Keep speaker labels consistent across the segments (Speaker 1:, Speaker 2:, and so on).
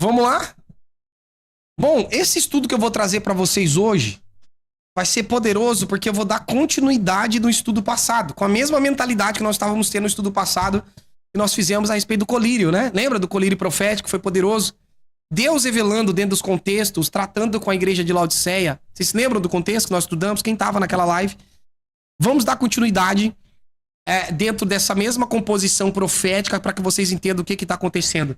Speaker 1: Vamos lá? Bom, esse estudo que eu vou trazer para vocês hoje vai ser poderoso porque eu vou dar continuidade no estudo passado, com a mesma mentalidade que nós estávamos tendo no estudo passado que nós fizemos a respeito do colírio, né? Lembra do colírio profético? Foi poderoso. Deus revelando dentro dos contextos, tratando com a igreja de Laodiceia. Vocês se lembram do contexto que nós estudamos? Quem estava naquela live? Vamos dar continuidade dentro dessa mesma composição profética para que vocês entendam o que está acontecendo.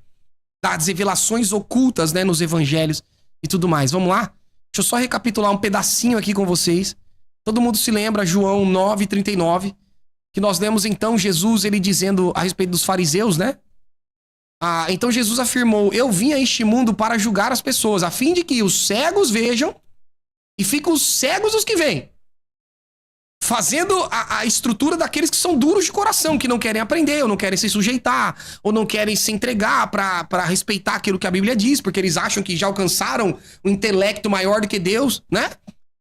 Speaker 1: Das revelações ocultas, né, nos evangelhos e tudo mais. Vamos lá? Deixa eu só recapitular um pedacinho aqui com vocês. Todo mundo se lembra, João 9:39, que nós lemos então Jesus, ele dizendo a respeito dos fariseus, né? Então Jesus afirmou, eu vim a este mundo para julgar as pessoas, a fim de que os cegos vejam e ficam cegos os que veem. Fazendo a estrutura daqueles que são duros de coração, que não querem aprender, ou não querem se sujeitar, ou não querem se entregar para respeitar aquilo que a Bíblia diz, porque eles acham que já alcançaram um intelecto maior do que Deus, né?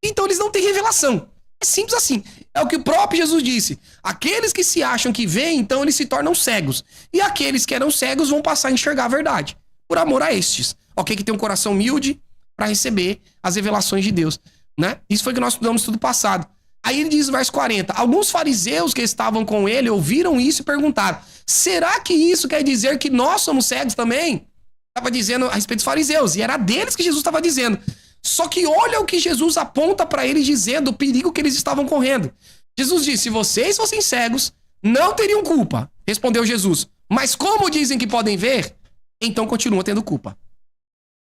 Speaker 1: Então eles não têm revelação. É simples assim. É o que o próprio Jesus disse. Aqueles que se acham que veem, então eles se tornam cegos. E aqueles que eram cegos vão passar a enxergar a verdade. Por amor a estes. Ok, que tem um coração humilde para receber as revelações de Deus, né? Isso foi o que nós estudamos no estudo passado. Aí ele diz no verso 40, alguns fariseus que estavam com ele ouviram isso e perguntaram, será que isso quer dizer que nós somos cegos também? Estava dizendo a respeito dos fariseus, e era deles que Jesus estava dizendo. Só que olha o que Jesus aponta para eles dizendo, o perigo que eles estavam correndo. Jesus disse, se vocês fossem cegos, não teriam culpa, respondeu Jesus. Mas como dizem que podem ver, então continuam tendo culpa.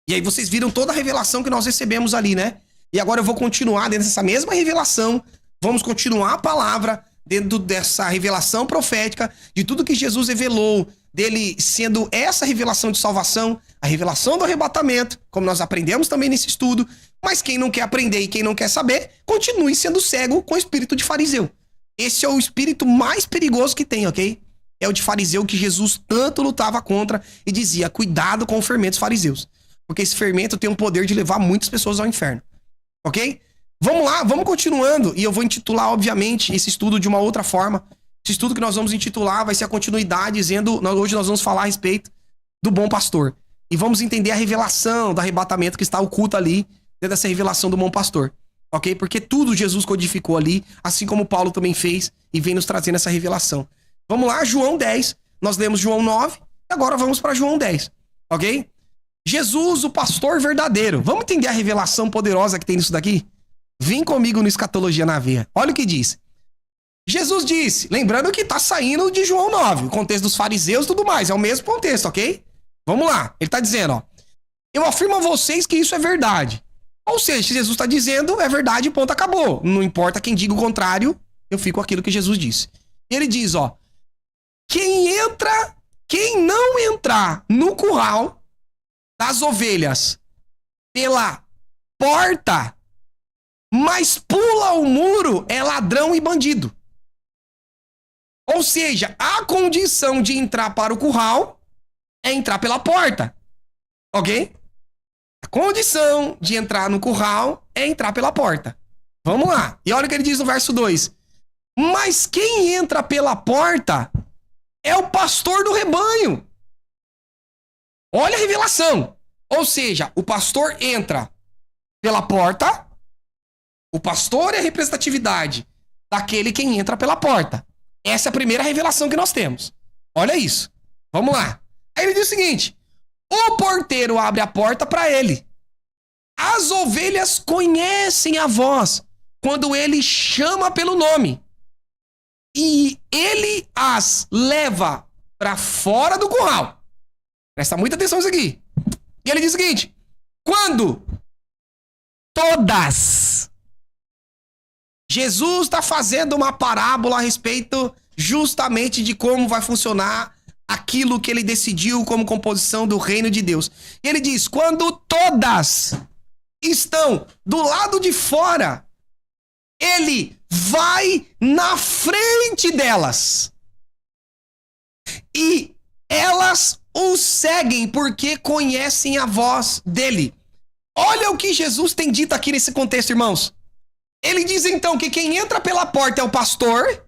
Speaker 1: E aí vocês viram toda a revelação que nós recebemos ali, né? E agora eu vou continuar dentro dessa mesma revelação. Vamos continuar a palavra dentro dessa revelação profética de tudo que Jesus revelou, dele sendo essa revelação de salvação, a revelação do arrebatamento, como nós aprendemos também nesse estudo. Mas quem não quer aprender e quem não quer saber, continue sendo cego com o espírito de fariseu. Esse é o espírito mais perigoso que tem, ok? É o de fariseu que Jesus tanto lutava contra e dizia, cuidado com o fermento dos fariseus. Porque esse fermento tem o poder de levar muitas pessoas ao inferno. Ok? Vamos lá, vamos continuando. E eu vou intitular, obviamente, esse estudo de uma outra forma. Esse estudo que nós vamos intitular vai ser a continuidade, dizendo... Hoje nós vamos falar a respeito do bom pastor. E vamos entender a revelação do arrebatamento que está oculta ali, dentro dessa revelação do bom pastor. Ok? Porque tudo Jesus codificou ali, assim como Paulo também fez, e vem nos trazendo essa revelação. Vamos lá, João 10. Nós lemos João 9, e agora vamos para João 10. Ok? Jesus, o pastor verdadeiro. Vamos entender a revelação poderosa que tem nisso daqui? Vem comigo no Escatologia na Veia. Olha o que diz. Jesus disse, lembrando que tá saindo de João 9, o contexto dos fariseus e tudo mais, é o mesmo contexto, ok? Vamos lá, ele tá dizendo, ó. Eu afirmo a vocês que isso é verdade. Ou seja, se Jesus tá dizendo, é verdade, ponto, acabou. Não importa quem diga o contrário, eu fico com aquilo que Jesus disse. Ele diz, ó. Quem não entrar no curral das ovelhas pela porta, mas pula o muro, é ladrão e bandido. Ou seja, a condição de entrar para o curral é entrar pela porta. Ok? A condição de entrar no curral é entrar pela porta. Vamos lá. E olha o que ele diz no verso 2. Mas quem entra pela porta é o pastor do rebanho. Olha a revelação. Ou seja, o pastor entra pela porta. O pastor é a representatividade daquele quem entra pela porta. Essa é a primeira revelação que nós temos. Olha isso. Vamos lá. Aí ele diz o seguinte. O porteiro abre a porta para ele. As ovelhas conhecem a voz quando ele chama pelo nome. E ele as leva para fora do curral. Presta muita atenção nisso aqui. E ele diz o seguinte. Quando todas... Jesus está fazendo uma parábola a respeito justamente de como vai funcionar aquilo que ele decidiu como composição do reino de Deus. E ele diz, quando todas estão do lado de fora, ele vai na frente delas. E elas o seguem porque conhecem a voz dele. Olha o que Jesus tem dito aqui nesse contexto, irmãos. Ele diz então que quem entra pela porta é o pastor.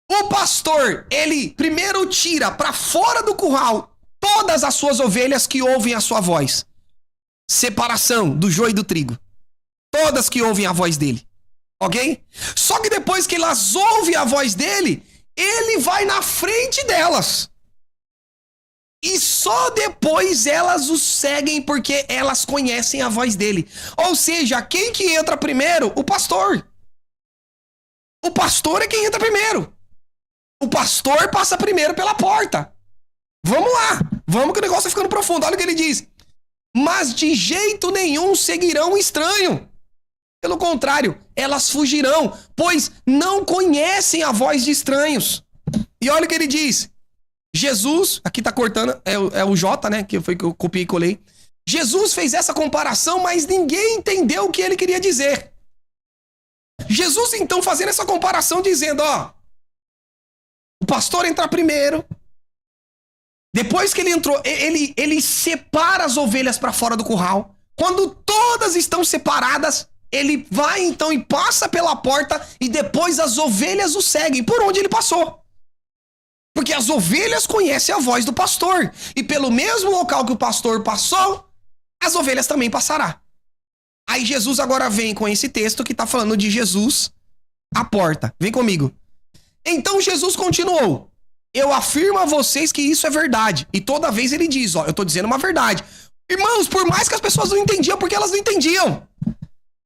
Speaker 1: O pastor, ele primeiro tira para fora do curral todas as suas ovelhas que ouvem a sua voz. Separação do joio e do trigo. Todas que ouvem a voz dele. Ok? Só que depois que elas ouvem a voz dele, ele vai na frente delas. E só depois elas o seguem porque elas conhecem a voz dele. Ou seja, quem que entra primeiro? O pastor. O pastor é quem entra primeiro. O pastor passa primeiro pela porta. Vamos lá. Vamos que o negócio tá ficando profundo. Olha o que ele diz. Mas de jeito nenhum seguirão o estranho. Pelo contrário, elas fugirão, pois não conhecem a voz de estranhos. E olha o que ele diz. Jesus, aqui tá cortando, é o J, né? Que foi que eu copiei e colei. Jesus fez essa comparação, mas ninguém entendeu o que ele queria dizer. Jesus, então, fazendo essa comparação, dizendo, ó, o pastor entra primeiro. Depois que ele entrou, ele separa as ovelhas para fora do curral. Quando todas estão separadas, ele vai então e passa pela porta e depois as ovelhas o seguem por onde ele passou. Porque as ovelhas conhecem a voz do pastor. E pelo mesmo local que o pastor passou, as ovelhas também passarão. Aí Jesus agora vem com esse texto que está falando de Jesus, a porta. Vem comigo. Então Jesus continuou. Eu afirmo a vocês que isso é verdade. E toda vez ele diz, ó, eu tô dizendo uma verdade. Irmãos, por mais que as pessoas não entendiam, porque elas não entendiam.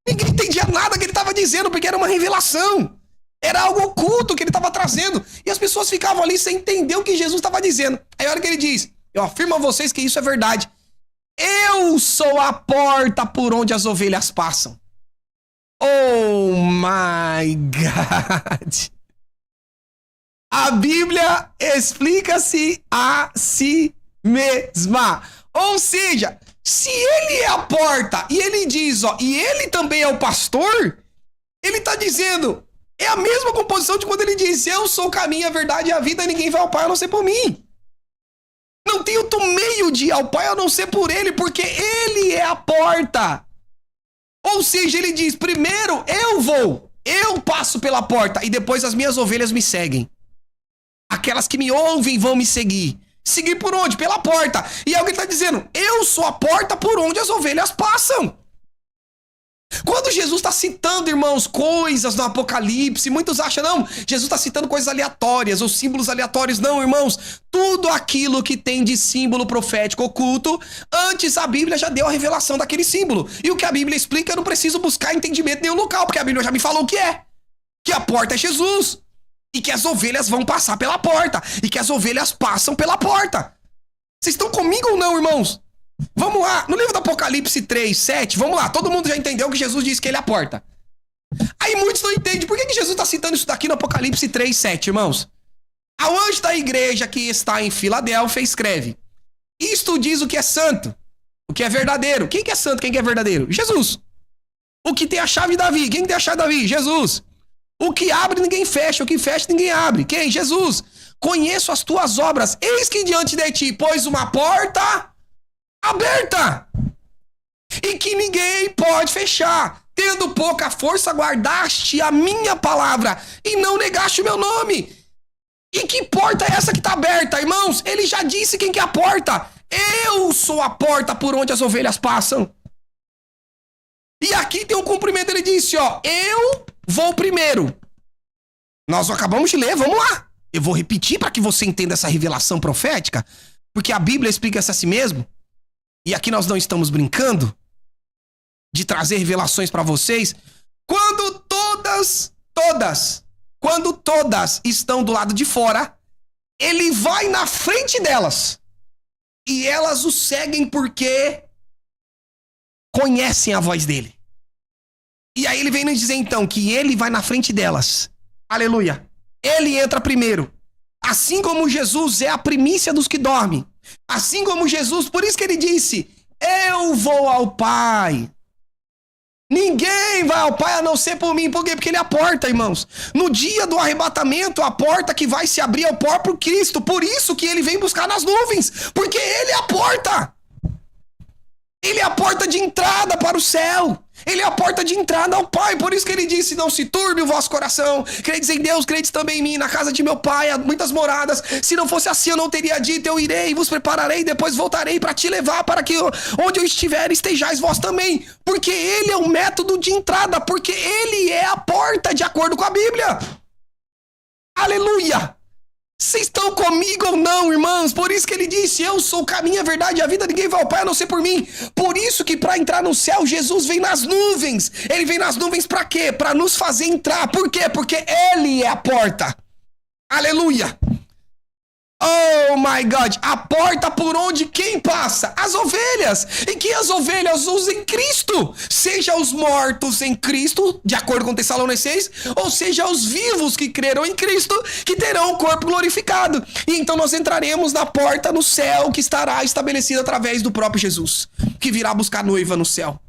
Speaker 1: Ninguém entendia nada que ele estava dizendo, porque era uma revelação. Era algo oculto que ele estava trazendo. E as pessoas ficavam ali sem entender o que Jesus estava dizendo. Aí olha o que ele diz. Eu afirmo a vocês que isso é verdade. Eu sou a porta por onde as ovelhas passam. Oh my God. A Bíblia explica-se a si mesma. Ou seja, se ele é a porta e ele diz, ó, e ele também é o pastor, ele está dizendo, é a mesma composição de quando ele diz, eu sou o caminho, a verdade e a vida, ninguém vai ao Pai a não ser por mim. Não tem outro meio de ir ao Pai a não ser por ele, porque ele é a porta. Ou seja, ele diz, primeiro eu passo pela porta e depois as minhas ovelhas me seguem. Aquelas que me ouvem vão me seguir. Seguir por onde? Pela porta. E alguém está dizendo, eu sou a porta por onde as ovelhas passam. Quando Jesus está citando, irmãos, coisas no Apocalipse, muitos acham, não, Jesus está citando coisas aleatórias ou símbolos aleatórios. Não, irmãos, tudo aquilo que tem de símbolo profético oculto, antes a Bíblia já deu a revelação daquele símbolo. E o que a Bíblia explica, eu não preciso buscar entendimento em nenhum local, porque a Bíblia já me falou o que é. Que a porta é Jesus. E que as ovelhas vão passar pela porta. E que as ovelhas passam pela porta. Vocês estão comigo ou não, irmãos? Vamos lá, no livro do Apocalipse 3, 7, vamos lá, todo mundo já entendeu que Jesus disse que ele é a porta. Aí muitos não entendem, por que Jesus está citando isso daqui no Apocalipse 3, 7, irmãos? Ao anjo da igreja que está em Filadélfia escreve, isto diz o que é santo, o que é verdadeiro. Quem que é santo, quem que é verdadeiro? Jesus. O que tem a chave de Davi, quem tem a chave de Davi? Jesus. O que abre ninguém fecha, o que fecha ninguém abre. Quem? Jesus. Conheço as tuas obras, eis que diante de ti pôs uma porta aberta e que ninguém pode fechar. Tendo pouca força, guardaste a minha palavra e não negaste o meu nome. E que porta é essa que está aberta, irmãos? Ele já disse quem que é a porta. Eu sou a porta por onde as ovelhas passam. E aqui tem um cumprimento, ele disse, ó, eu vou primeiro. Nós acabamos de ler, vamos lá. Eu vou repetir para que você entenda essa revelação profética, porque a Bíblia explica-se a si mesmo. E aqui nós não estamos brincando de trazer revelações para vocês. Quando todas estão do lado de fora, ele vai na frente delas. E elas o seguem porque conhecem a voz dele. E aí ele vem nos dizer então que ele vai na frente delas. Aleluia. Ele entra primeiro. Assim como Jesus é a primícia dos que dormem. Assim como Jesus, por isso que ele disse, eu vou ao Pai. Ninguém vai ao Pai a não ser por mim. Por quê? Porque ele é a porta, irmãos. No dia do arrebatamento, a porta que vai se abrir é o próprio Cristo. Por isso que ele vem buscar nas nuvens. Porque ele é a porta. Ele é a porta de entrada para o céu. Ele é a porta de entrada ao Pai. Por isso que ele disse, não se turbe o vosso coração. Credes em Deus, credes também em mim. Na casa de meu Pai há muitas moradas. Se não fosse assim, eu não teria dito, eu irei, vos prepararei, depois voltarei para te levar, para que onde eu estiver estejais vós também. Porque ele é o método de entrada, porque ele é a porta, de acordo com a Bíblia. Aleluia! Vocês estão comigo ou não, irmãos? Por isso que ele disse, eu sou o caminho, a verdade e a vida, ninguém vai ao Pai a não ser por mim. Por isso que para entrar no céu, Jesus vem nas nuvens. Ele vem nas nuvens para quê? Para nos fazer entrar. Por quê? Porque ele é a porta. Aleluia! Oh my God, a porta por onde quem passa? As ovelhas. E que as ovelhas usem Cristo. Seja os mortos em Cristo, de acordo com Tessalonicenses, ou seja os vivos que creram em Cristo, que terão o corpo glorificado. E então nós entraremos na porta no céu, que estará estabelecida através do próprio Jesus, que virá buscar noiva no céu.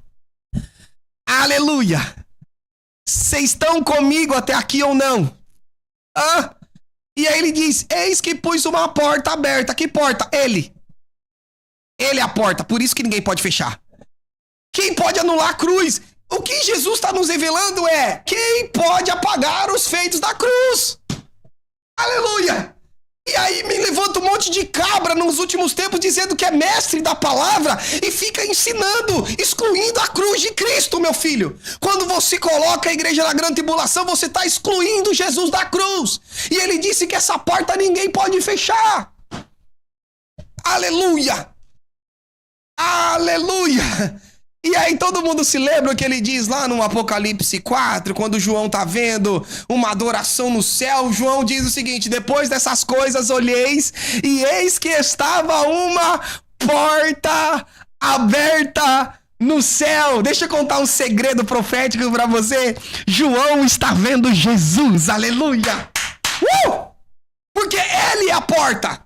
Speaker 1: Aleluia! Vocês estão comigo até aqui ou não? E aí ele diz, eis que pus uma porta aberta. Que porta? Ele. Ele é a porta, por isso que ninguém pode fechar. Quem pode anular a cruz? O que Jesus está nos revelando é, quem pode apagar os feitos da cruz? Aleluia! E aí me levanta um monte de cabra nos últimos tempos dizendo que é mestre da palavra e fica ensinando, excluindo a cruz de Cristo, meu filho. Quando você coloca a igreja na grande tribulação, você está excluindo Jesus da cruz. E ele disse que essa porta ninguém pode fechar. Aleluia! Aleluia! E aí todo mundo se lembra o que ele diz lá no Apocalipse 4, quando João tá vendo uma adoração no céu. João diz o seguinte, depois dessas coisas olheis, e eis que estava uma porta aberta no céu. Deixa eu contar um segredo profético pra você. João está vendo Jesus, aleluia! Porque ele é a porta.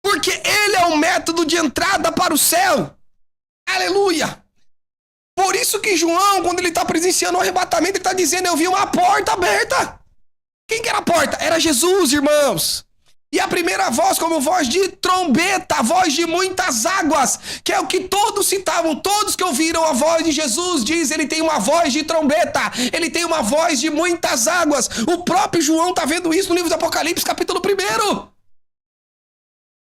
Speaker 1: Porque ele é o método de entrada para o céu. Aleluia! Por isso que João, quando ele está presenciando o arrebatamento, ele está dizendo, eu vi uma porta aberta. Quem que era a porta? Era Jesus, irmãos. E a primeira voz como voz de trombeta, voz de muitas águas, que é o que todos citavam, todos que ouviram a voz de Jesus, diz, ele tem uma voz de trombeta, ele tem uma voz de muitas águas. O próprio João está vendo isso no livro do Apocalipse, capítulo 1.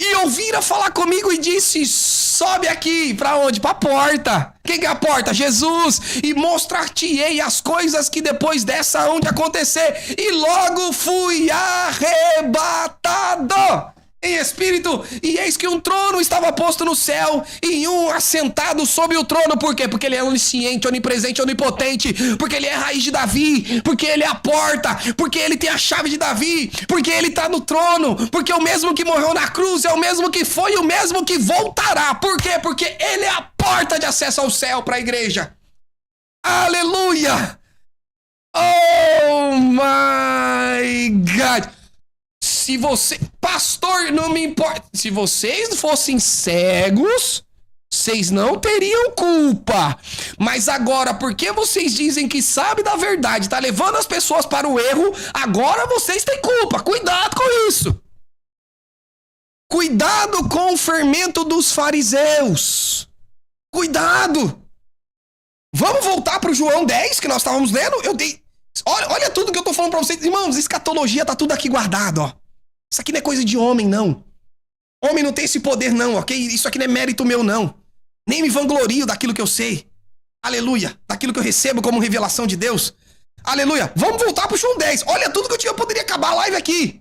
Speaker 1: E ouvira falar comigo e disse, sobe aqui, pra onde? Pra porta. Quem que é a porta? Jesus. E mostrar-te-ei as coisas que depois dessa hão de acontecer. E logo fui arrebatado em espírito, e eis que um trono estava posto no céu, e um assentado sobre o trono. Por quê? Porque ele é onisciente, onipresente, onipotente, porque ele é a raiz de Davi, porque ele é a porta, porque ele tem a chave de Davi, porque ele está no trono, porque o mesmo que morreu na cruz é o mesmo que foi e o mesmo que voltará. Por quê? Porque ele é a porta de acesso ao céu para a igreja. Aleluia! Oh my God! Se você... Pastor, não me importa. Se vocês fossem cegos, vocês não teriam culpa. Mas agora, porque vocês dizem que sabem da verdade, tá levando as pessoas para o erro, agora vocês têm culpa. Cuidado com isso. Cuidado com o fermento dos fariseus. Cuidado. Vamos voltar para o João 10, que nós estávamos lendo? Olha tudo que eu tô falando para vocês. Irmãos, escatologia tá tudo aqui guardado, ó. Isso aqui não é coisa de homem, não. Homem não tem esse poder, não, ok? Isso aqui não é mérito meu, não. Nem me vanglorio daquilo que eu sei. Aleluia. Daquilo que eu recebo como revelação de Deus. Aleluia. Vamos voltar pro João 10. Olha tudo que eu tinha. Eu poderia acabar a live aqui.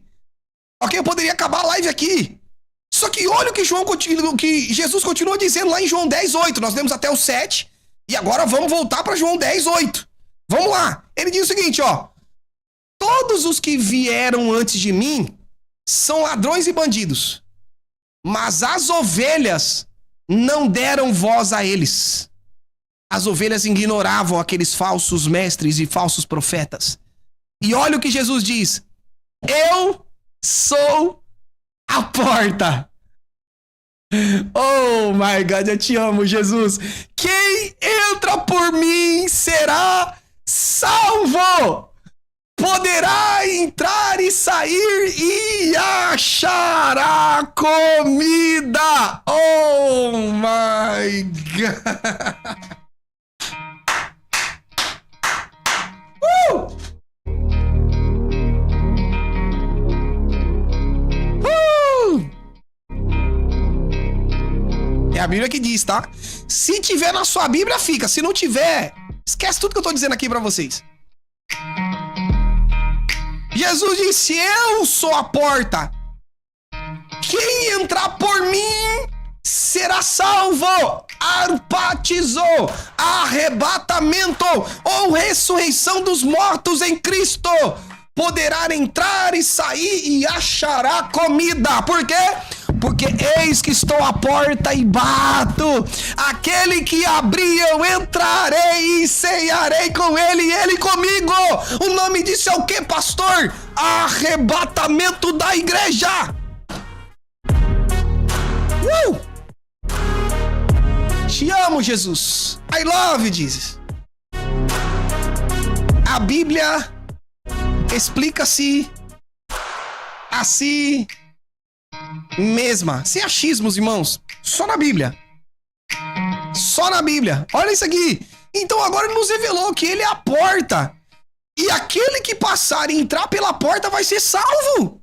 Speaker 1: Ok? Eu poderia acabar a live aqui. Só que olha o que Jesus continua dizendo lá em João 10, 8. Nós lemos até o 7. E agora vamos voltar para João 10, 8. Vamos lá. Ele diz o seguinte, ó. Todos os que vieram antes de mim são ladrões e bandidos, mas as ovelhas não deram voz a eles. As ovelhas ignoravam aqueles falsos mestres e falsos profetas. E olha o que Jesus diz: eu sou a porta. Oh my God, eu te amo, Jesus. Quem entra por mim será salvo. Poderá entrar e sair e achará comida. Oh my God. a Bíblia que diz, tá? Se tiver na sua Bíblia, fica. Se não tiver, esquece tudo que eu tô dizendo aqui pra vocês. Jesus disse, eu sou a porta. Quem entrar por mim será salvo. Arpatizou, arrebatamento ou ressurreição dos mortos em Cristo. Poderá entrar e sair e achará comida. Por quê? Porque eis que estou à porta e bato. Aquele que abrir, eu entrarei e ceiarei com ele e ele comigo. O nome disso é o que, pastor? Arrebatamento da igreja. Te amo, Jesus. I love you, Jesus. A Bíblia explica-se assim mesma, sem achismos, irmãos. Só na Bíblia. Só na Bíblia. Olha isso aqui. Então agora ele nos revelou que ele é a porta. E aquele que passar e entrar pela porta vai ser salvo.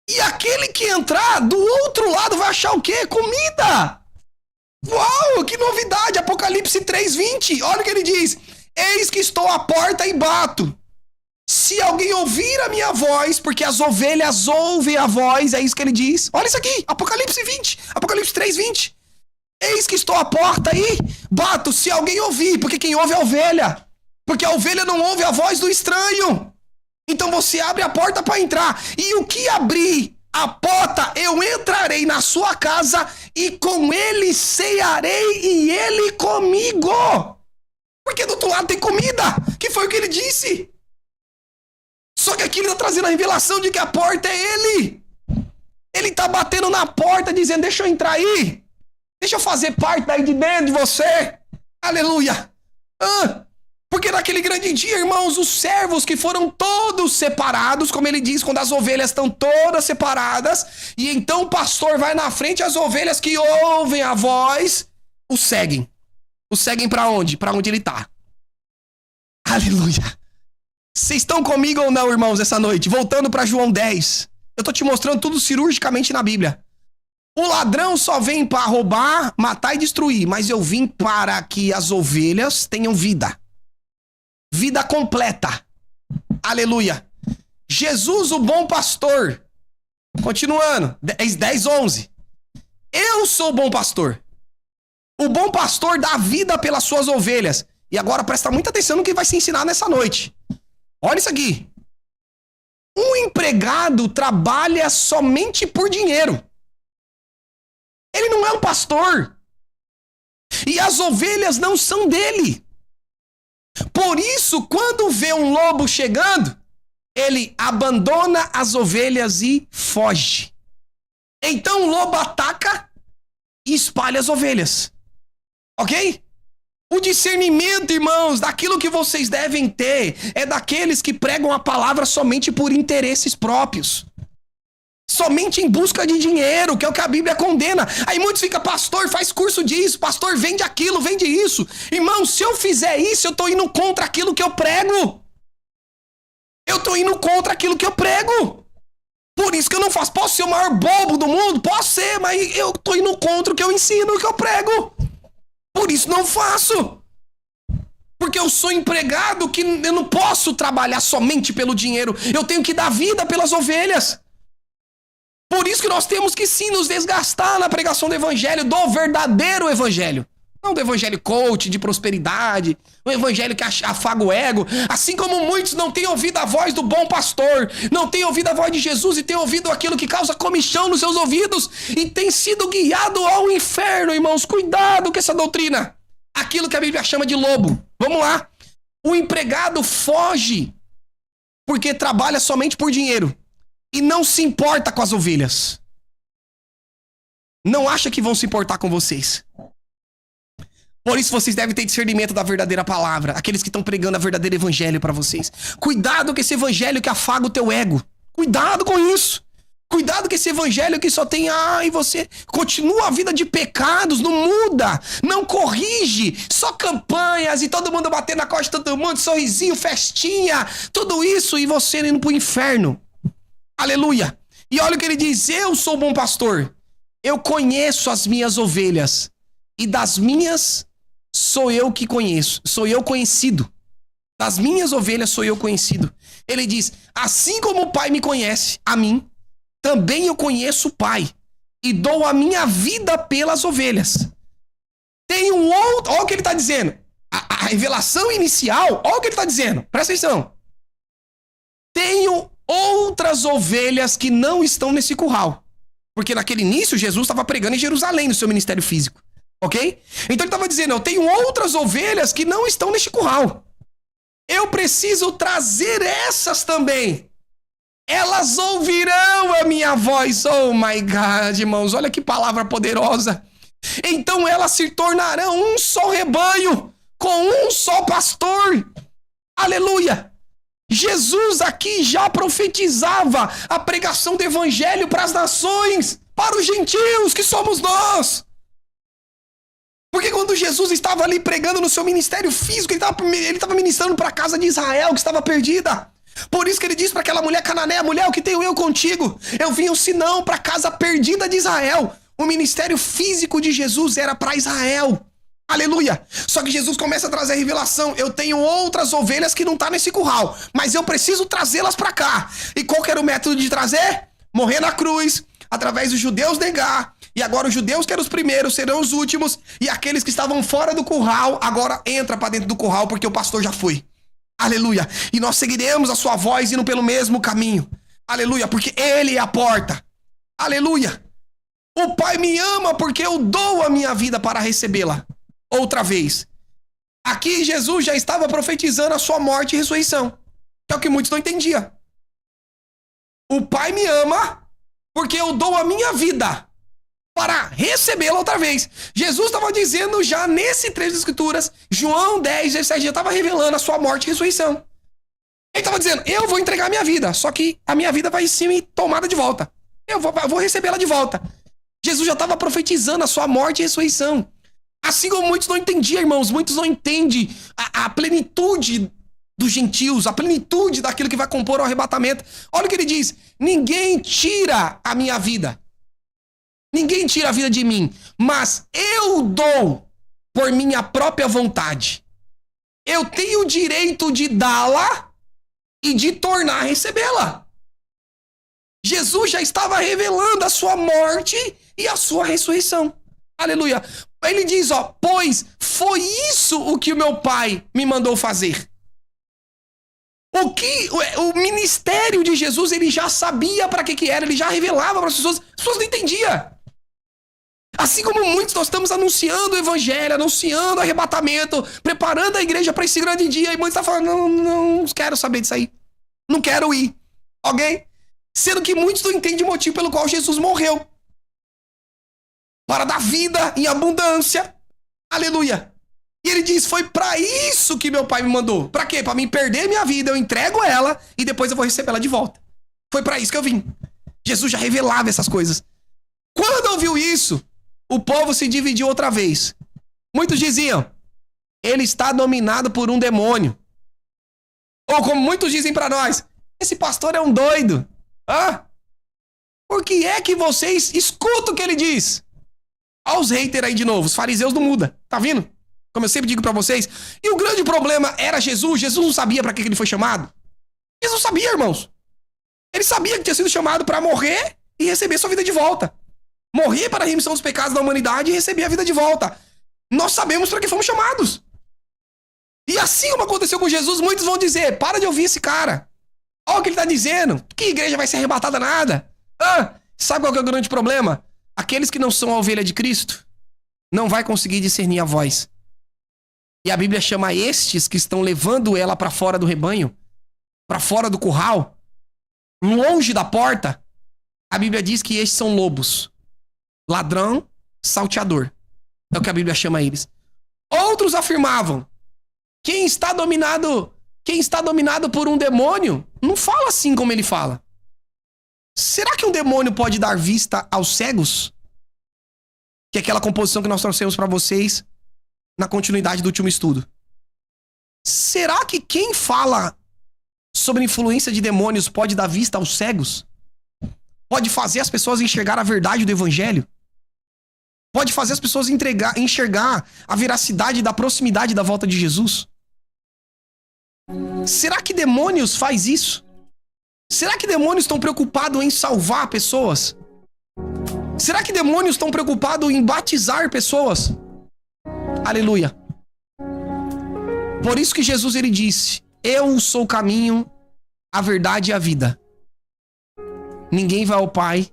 Speaker 1: E aquele que entrar do outro lado vai achar o quê? Comida. Uau, que novidade. Apocalipse 3:20. Olha o que ele diz. Eis que estou à porta e bato. Se alguém ouvir a minha voz, porque as ovelhas ouvem a voz, é isso que ele diz. Olha isso aqui, Apocalipse 20, Apocalipse 3:20. Eis que estou à porta e bato, se alguém ouvir, porque quem ouve é a ovelha. Porque a ovelha não ouve a voz do estranho. Então você abre a porta para entrar. E o que abrir a porta, eu entrarei na sua casa e com ele cearei e ele comigo. Porque do outro lado tem comida, que foi o que ele disse. Só que aqui ele está trazendo a revelação de que a porta é ele. Ele está batendo na porta dizendo, deixa eu entrar aí. Deixa eu fazer parte daí de dentro de você. Aleluia. Porque naquele grande dia, irmãos, os servos que foram todos separados, como ele diz, quando as ovelhas estão todas separadas, e então o pastor vai na frente, as ovelhas que ouvem a voz, o seguem. O seguem para onde? Para onde ele está. Aleluia. Vocês estão comigo ou não, irmãos, essa noite? Voltando para João 10. Eu tô te mostrando tudo cirurgicamente na Bíblia. O ladrão só vem para roubar, matar e destruir. Mas eu vim para que as ovelhas tenham vida. Vida completa. Aleluia. Jesus, o bom pastor. Continuando. 10:11. Eu sou o bom pastor. O bom pastor dá vida pelas suas ovelhas. E agora presta muita atenção no que vai se ensinar nessa noite. Olha isso aqui. Um empregado trabalha somente por dinheiro. Ele não é um pastor. E as ovelhas não são dele. Por isso, quando vê um lobo chegando, ele abandona as ovelhas e foge. Então o lobo ataca e espalha as ovelhas. Ok? O discernimento, irmãos, daquilo que vocês devem ter é daqueles que pregam a palavra somente por interesses próprios. Somente em busca de dinheiro, que é o que a Bíblia condena. Aí muitos ficam, pastor, faz curso disso, pastor, vende aquilo, vende isso. Irmão, se eu fizer isso, eu tô indo contra aquilo que eu prego. Eu tô indo contra aquilo que eu prego. Por isso que eu não faço. Posso ser o maior bobo do mundo? Posso ser, mas eu tô indo contra o que eu ensino, o que eu prego. Por isso não faço. Porque eu sou empregado que eu não posso trabalhar somente pelo dinheiro. Eu tenho que dar vida pelas ovelhas. Por isso que nós temos que sim nos desgastar na pregação do evangelho, do verdadeiro evangelho. Não do evangelho coach, de prosperidade, o evangelho que afaga o ego. Assim como muitos não têm ouvido a voz do bom pastor, não têm ouvido a voz de Jesus e têm ouvido aquilo que causa comichão nos seus ouvidos e têm sido guiado ao inferno, irmãos. Cuidado com essa doutrina. Aquilo que a Bíblia chama de lobo. Vamos lá. O empregado foge porque trabalha somente por dinheiro e não se importa com as ovelhas. Não acha que vão se importar com vocês. Por isso vocês devem ter discernimento da verdadeira palavra. Aqueles que estão pregando a verdadeira evangelho para vocês. Cuidado com esse evangelho que afaga o teu ego. Cuidado com isso. Cuidado com esse evangelho que só tem... e você continua a vida de pecados, não muda, não corrige. Só campanhas e todo mundo batendo na costa de todo mundo, sorrisinho, festinha, tudo isso e você indo pro inferno. Aleluia. E olha o que ele diz, eu sou o bom pastor. Eu conheço as minhas ovelhas, e das minhas sou eu que conheço, sou eu conhecido. Das minhas ovelhas sou eu conhecido. Ele diz, assim como o Pai me conhece, a mim, também eu conheço o Pai, e dou a minha vida pelas ovelhas. Tem um outro, olha o que ele está dizendo. A revelação inicial, olha o que ele está dizendo, presta atenção. Tenho outras ovelhas que não estão nesse curral. Porque naquele início, Jesus estava pregando em Jerusalém, no seu ministério físico. Ok? Então ele estava dizendo, eu tenho outras ovelhas que não estão neste curral. Eu preciso trazer essas também. Elas ouvirão a minha voz. Oh my God, irmãos, olha que palavra poderosa. Então elas se tornarão um só rebanho, com um só pastor. Aleluia! Jesus aqui já profetizava a pregação do evangelho para as nações, para os gentios, que somos nós. Porque quando Jesus estava ali pregando no seu ministério físico, ele estava ministrando para a casa de Israel, que estava perdida. Por isso que ele disse para aquela mulher cananeia, mulher, o que tenho eu contigo? Eu vim um sinão para a casa perdida de Israel. O ministério físico de Jesus era para Israel. Aleluia! Só que Jesus começa a trazer a revelação. Eu tenho outras ovelhas que não estão nesse curral, mas eu preciso trazê-las para cá. E qual que era o método de trazer? Morrer na cruz, através dos judeus negar. E agora os judeus que eram os primeiros serão os últimos. E aqueles que estavam fora do curral, agora entra para dentro do curral porque o pastor já foi. Aleluia! E nós seguiremos a sua voz indo pelo mesmo caminho. Aleluia! Porque ele é a porta. Aleluia! O Pai me ama porque eu dou a minha vida para recebê-la. Outra vez. Aqui Jesus já estava profetizando a sua morte e ressurreição. Que é o que muitos não entendiam. O Pai me ama porque eu dou a minha vida para recebê-la outra vez. Jesus estava dizendo já nesse trecho das Escrituras, João 10, 17, já estava revelando a sua morte e ressurreição. Ele estava dizendo, eu vou entregar a minha vida, só que a minha vida vai ser tomada de volta. Eu vou recebê-la de volta. Jesus já estava profetizando a sua morte e ressurreição. Assim como muitos não entendiam, irmãos, muitos não entendem a plenitude dos gentios, a plenitude daquilo que vai compor o arrebatamento. Olha o que ele diz, ninguém tira a minha vida. Ninguém tira a vida de mim, mas eu dou por minha própria vontade. Eu tenho o direito de dá-la e de tornar a recebê-la. Jesus já estava revelando a sua morte e a sua ressurreição. Aleluia. Ele diz, ó, pois foi isso o que o meu pai me mandou fazer. O ministério de Jesus, ele já sabia para que era, ele já revelava para as pessoas não entendiam. Assim como muitos, nós estamos anunciando o evangelho, anunciando o arrebatamento, preparando a igreja para esse grande dia, e muitos estão falando, não quero saber disso aí. Não quero ir. Ok? Sendo que muitos não entendem o motivo pelo qual Jesus morreu. Para dar vida em abundância. Aleluia. E ele diz, foi para isso que meu pai me mandou. Para quê? Para mim perder minha vida, eu entrego ela e depois eu vou receber ela de volta. Foi para isso que eu vim. Jesus já revelava essas coisas. Quando ouviu isso, o povo se dividiu outra vez. Muitos diziam, ele está dominado por um demônio. Ou como muitos dizem para nós, esse pastor é um doido. Por que é que vocês escutam o que ele diz? Olha os haters aí de novo, os fariseus não mudam. Tá vendo? Como eu sempre digo pra vocês. E o grande problema era Jesus. Jesus não sabia pra que ele foi chamado. Jesus sabia, irmãos. Ele sabia que tinha sido chamado pra morrer e receber sua vida de volta. Morrer para a remissão dos pecados da humanidade e receber a vida de volta. Nós sabemos para que fomos chamados. E assim como aconteceu com Jesus, muitos vão dizer, para de ouvir esse cara. Olha o que ele tá dizendo. Que igreja vai ser arrebatada nada? Sabe qual que é o grande problema? Aqueles que não são a ovelha de Cristo não vai conseguir discernir a voz. E a Bíblia chama estes que estão levando ela para fora do rebanho, para fora do curral, longe da porta. A Bíblia diz que estes são lobos. Ladrão, salteador. É o que a Bíblia chama eles. Outros afirmavam, quem está dominado por um demônio, não fala assim como ele fala. Será que um demônio pode dar vista aos cegos? Que é aquela composição que nós trouxemos para vocês na continuidade do último estudo. Será que quem fala sobre influência de demônios pode dar vista aos cegos? Pode fazer as pessoas enxergar a verdade do evangelho? pode fazer as pessoas enxergar a veracidade da proximidade da volta de Jesus? Será que demônios faz isso? Será que demônios estão preocupados em salvar pessoas? Será que demônios estão preocupados em batizar pessoas? Aleluia. Por isso que Jesus ele disse: eu sou o caminho, a verdade e a vida. Ninguém vai ao Pai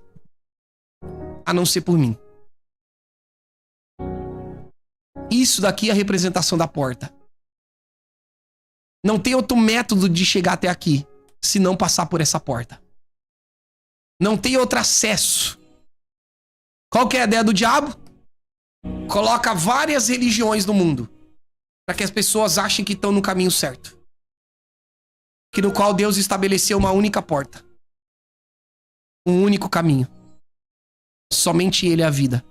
Speaker 1: a não ser por mim. Isso daqui é a representação da porta. Não tem outro método de chegar até aqui se não passar por essa porta. Não tem outro acesso. Qual que é a ideia do diabo? Coloca várias religiões no mundo para que as pessoas achem que estão no caminho certo, que no qual Deus estabeleceu uma única porta, um único caminho. Somente Ele é a vida.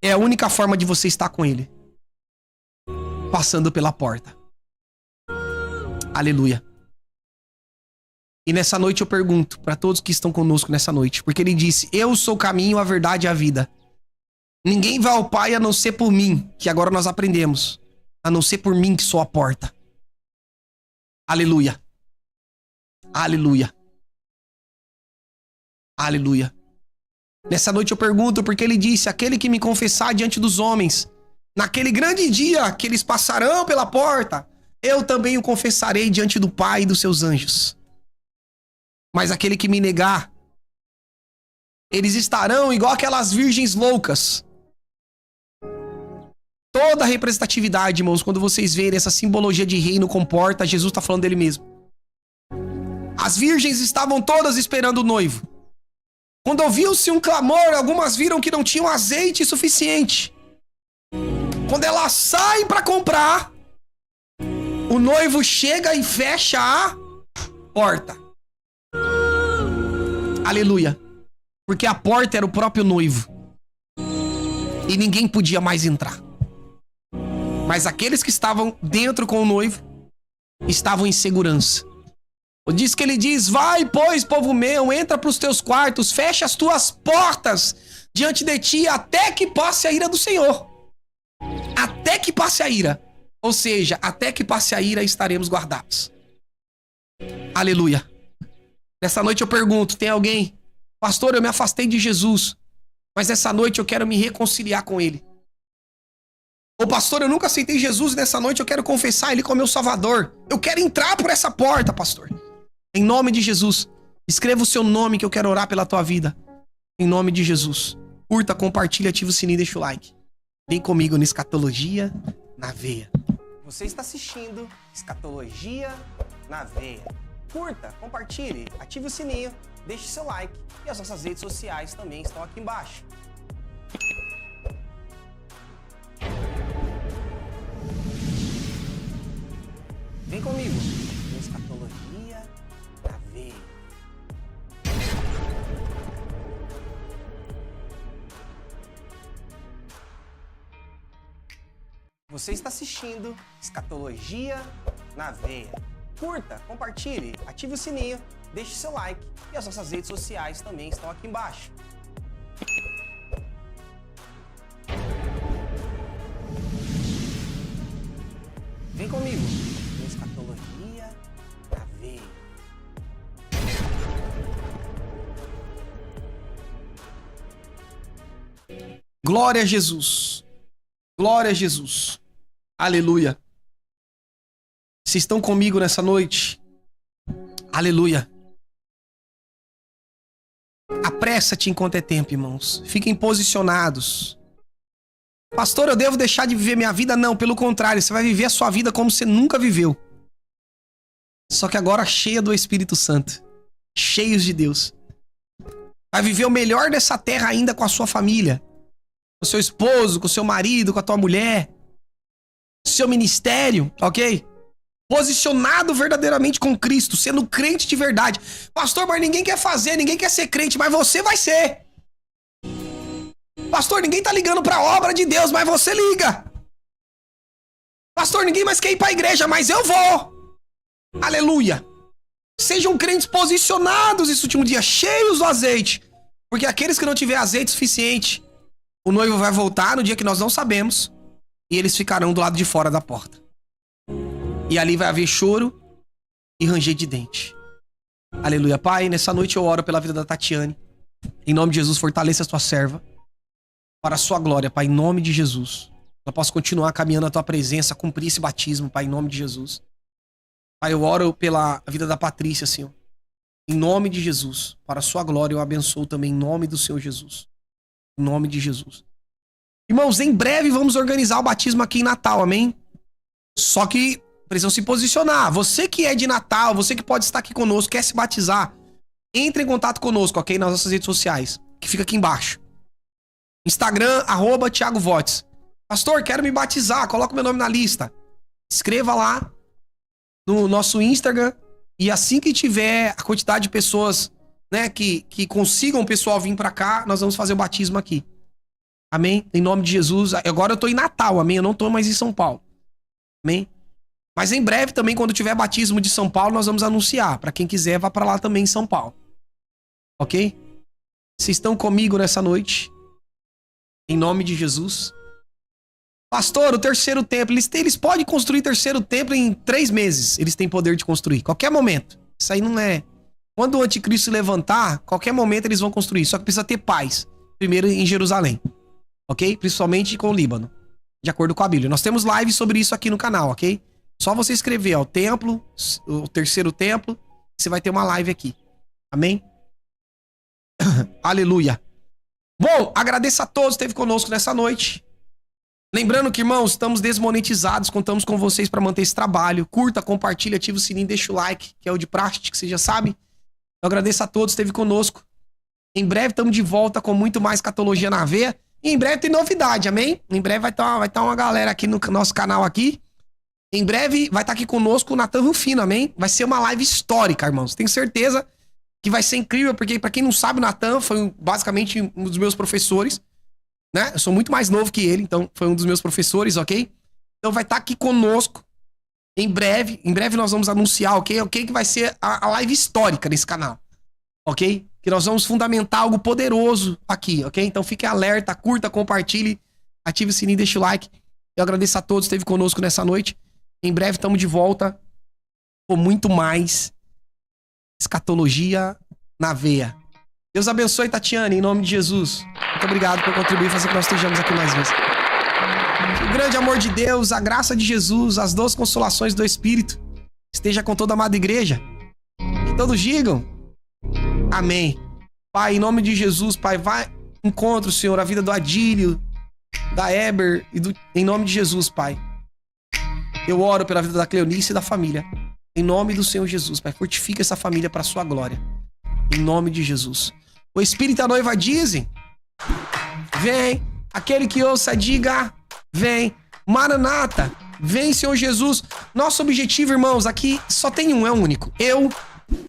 Speaker 1: É a única forma de você estar com Ele, passando pela porta. Aleluia. E nessa noite eu pergunto para todos que estão conosco nessa noite, porque Ele disse: eu sou o caminho, a verdade e a vida. Ninguém vai ao Pai a não ser por mim, que agora nós aprendemos, a não ser por mim que sou a porta. Aleluia. Aleluia. Aleluia. Nessa noite eu pergunto porque Ele disse: aquele que me confessar diante dos homens, naquele grande dia que eles passarão pela porta, eu também o confessarei diante do Pai e dos seus anjos. Mas aquele que me negar, eles estarão igual aquelas virgens loucas. Toda a representatividade, irmãos, quando vocês verem essa simbologia de reino com porta, Jesus está falando dele mesmo. As virgens estavam todas esperando o noivo. Quando ouviu-se um clamor, algumas viram que não tinham azeite suficiente. Quando elas saem para comprar, o noivo chega e fecha a porta. Aleluia. Porque a porta era o próprio noivo. E ninguém podia mais entrar. Mas aqueles que estavam dentro com o noivo estavam em segurança. Diz que ele diz: vai, pois, povo meu, entra para os teus quartos, fecha as tuas portas diante de ti até que passe a ira do Senhor. Até que passe a ira. Ou seja, até que passe a ira estaremos guardados. Aleluia. Nessa noite eu pergunto: tem alguém? Pastor, eu me afastei de Jesus, mas nessa noite eu quero me reconciliar com Ele. Ô pastor, eu nunca aceitei Jesus e nessa noite eu quero confessar Ele como meu Salvador. Eu quero entrar por essa porta, pastor. Em nome de Jesus, escreva o seu nome que eu quero orar pela tua vida. Em nome de Jesus. Curta, compartilha, ativa o sininho e deixa o like. Vem comigo no Escatologia na Veia. Você está assistindo Escatologia na Veia. Curta, compartilhe, ative o sininho, deixe seu like e as nossas redes sociais também estão aqui embaixo. Vem comigo no Escatologia na Veia. Você está assistindo Escatologia na Veia. Curta, compartilhe, ative o sininho, deixe seu like e as nossas redes sociais também estão aqui embaixo. Vem comigo no Escatologia na Veia. Glória a Jesus. Glória a Jesus. Aleluia. Vocês estão comigo nessa noite? Aleluia. Apressa-te enquanto é tempo, irmãos. Fiquem posicionados. Pastor, eu devo deixar de viver minha vida? Não, pelo contrário. Você vai viver a sua vida como você nunca viveu. Só que agora cheia do Espírito Santo. Cheios de Deus. Vai viver o melhor dessa terra ainda com a sua família. Com o seu esposo, com o seu marido, com a tua mulher. Seu ministério, ok? Posicionado verdadeiramente com Cristo, sendo crente de verdade. Pastor, mas ninguém quer fazer, ninguém quer ser crente, mas você vai ser. Pastor, ninguém tá ligando pra obra de Deus, mas você liga. Pastor, ninguém mais quer ir pra igreja, mas eu vou. Aleluia. Sejam crentes posicionados esse último dia, cheios do azeite, Porque aqueles que não tiver azeite suficiente, o noivo vai voltar no dia que nós não sabemos e eles ficarão do lado de fora da porta. E ali vai haver choro e ranger de dente. Aleluia. Pai, nessa noite eu oro pela vida da Tatiane. Em nome de Jesus, fortaleça a tua serva para a sua glória, Pai, em nome de Jesus. Ela possa continuar caminhando na tua presença, cumprir esse batismo, Pai, em nome de Jesus. Pai, eu oro pela vida da Patrícia, Senhor. Em nome de Jesus. Para a sua glória eu abençoo também em nome do Senhor Jesus. Em nome de Jesus. Irmãos, em breve vamos organizar o batismo aqui em Natal, amém? Só que precisam se posicionar. Você que é de Natal, você que pode estar aqui conosco, quer se batizar, entre em contato conosco, ok? Nas nossas redes sociais, que fica aqui embaixo. Instagram, @Thiago Votes. Pastor, quero me batizar, coloca o meu nome na lista. Escreva lá no nosso Instagram e assim que tiver a quantidade de pessoas, né, que consigam o pessoal vir pra cá, nós vamos fazer o batismo aqui. Amém? Em nome de Jesus. Agora eu tô em Natal, amém? Eu não tô mais em São Paulo. Amém? Mas em breve também, quando tiver batismo de São Paulo, nós vamos anunciar. Pra quem quiser, vá pra lá também em São Paulo. Ok? Vocês estão comigo nessa noite? Em nome de Jesus. Pastor, o terceiro templo, eles podem construir terceiro templo em 3 meses. Eles têm poder de construir, qualquer momento. Isso aí não é... Quando o anticristo se levantar, qualquer momento eles vão construir. Só que precisa ter paz. Primeiro em Jerusalém. Ok? Principalmente com o Líbano. De acordo com a Bíblia. Nós temos lives sobre isso aqui no canal, ok? Só você escrever, ó, o templo, o terceiro templo, você vai ter uma live aqui. Amém? Aleluia. Bom, agradeço a todos que esteve conosco nessa noite. Lembrando que, irmãos, estamos desmonetizados, contamos com vocês para manter esse trabalho. Curta, compartilha, ativa o sininho, deixa o like, que é o de praxe, que você já sabe. Eu agradeço a todos que esteve conosco. Em breve estamos de volta com muito mais Escatologia na Veia. E em breve tem novidade, amém? Em breve vai estar uma galera aqui no nosso canal aqui. Em breve vai estar aqui conosco o Natan Rufino, amém? Vai ser uma live histórica, irmãos. Tenho certeza que vai ser incrível, porque pra quem não sabe, o Natan foi basicamente um dos meus professores, né? Eu sou muito mais novo que ele, então foi um dos meus professores, ok? Então vai estar aqui conosco em breve. Em breve nós vamos anunciar, ok? Ok, que vai ser a live histórica nesse canal, ok? Que nós vamos fundamentar algo poderoso aqui, ok? Então fique alerta, curta, compartilhe, ative o sininho, deixa o like. Eu agradeço a todos que esteve conosco nessa noite. Em breve estamos de volta com muito mais Escatologia na Veia. Deus abençoe, Tatiane, em nome de Jesus. Muito obrigado por contribuir e fazer que nós estejamos aqui mais vezes. Que o grande amor de Deus, a graça de Jesus, as doces consolações do Espírito esteja com toda a amada igreja. Que todos digam amém. Pai, em nome de Jesus, Pai, vai encontra, Senhor, a vida do Adílio, da Eber, em nome de Jesus, Pai. Eu oro pela vida da Cleonice e da família. Em nome do Senhor Jesus, Pai, fortifica essa família para a sua glória. Em nome de Jesus. O Espírito e a noiva dizem: vem. Aquele que ouça, diga: vem. Maranata, vem, Senhor Jesus. Nosso objetivo, irmãos, aqui só tem um, é único. Eu,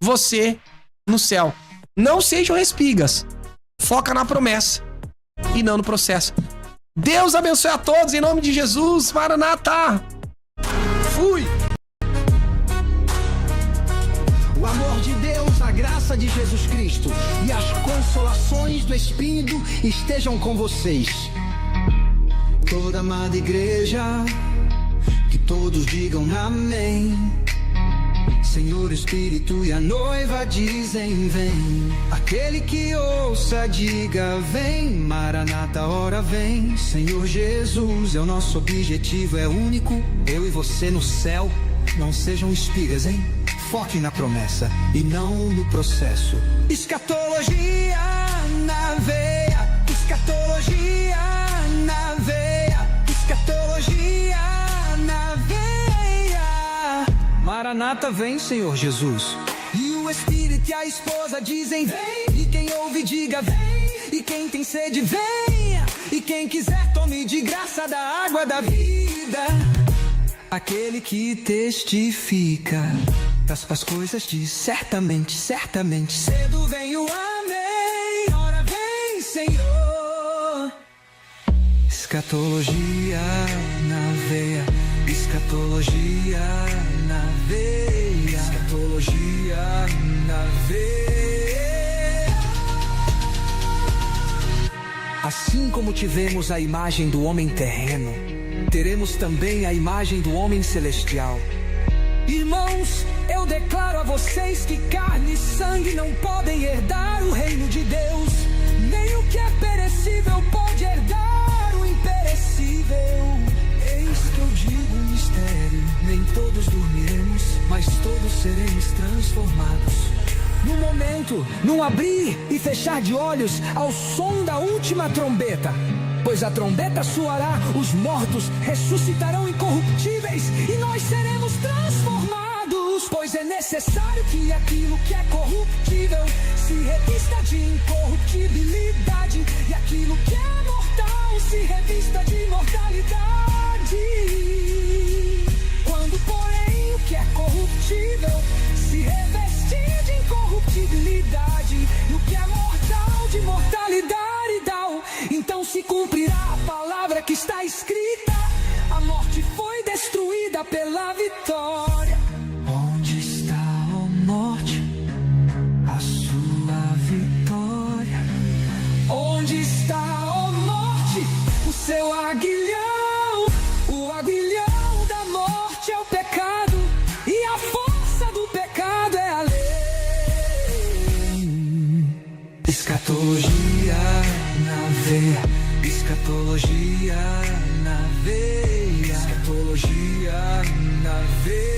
Speaker 1: você, no céu. Não sejam espigas. Foca na promessa e não no processo. Deus abençoe a todos em nome de Jesus. Maranata. Fui.
Speaker 2: O amor de Deus, a graça de Jesus Cristo e as consolações do Espírito estejam com vocês. Toda amada igreja, que todos digam amém. Senhor Espírito e a noiva dizem vem. Aquele que ouça diga vem. Maranata, hora vem. Senhor Jesus, é o nosso objetivo, é único. Eu e você no céu. Não sejam espigas, hein? Foque na promessa e não no processo. Escatologia na veia. Escatologia na veia. Escatologia na veia. Maranata, vem, Senhor Jesus. E o Espírito e a esposa dizem vem. E quem ouve diga vem. E quem tem sede venha. E quem quiser tome de graça da água da vida. Aquele que testifica as coisas diz certamente, certamente. Cedo vem o amém. Ora vem, Senhor. Escatologia na veia. Escatologia na veia. Escatologia na veia. Assim como tivemos a imagem do homem terreno, teremos também a imagem do homem celestial. Irmãos, eu declaro a vocês que carne e sangue não podem herdar o reino de Deus. Nem o que é perecível pode herdar o imperecível. Eis que eu digo um mistério: nem todos dormiremos, mas todos seremos transformados. No momento, num abrir e fechar de olhos, ao som da última trombeta. Pois a trombeta soará, os mortos ressuscitarão incorruptíveis e nós seremos transformados. Pois é necessário que aquilo que é corruptível se revista de incorruptibilidade, e aquilo que é mortal se revista de imortalidade. Quando, porém, o que é corruptível se revestir de incorruptibilidade, e o que é mortal de mortalidade, então se cumprirá a palavra que está escrita: a morte foi destruída pela vitória. Onde está, ó morte, a sua vitória? Onde está, ó morte, o seu aguilhão? O aguilhão da morte é o pecado, e a força do pecado é a lei. Escatologia na veia, escatologia na veia, escatologia na veia.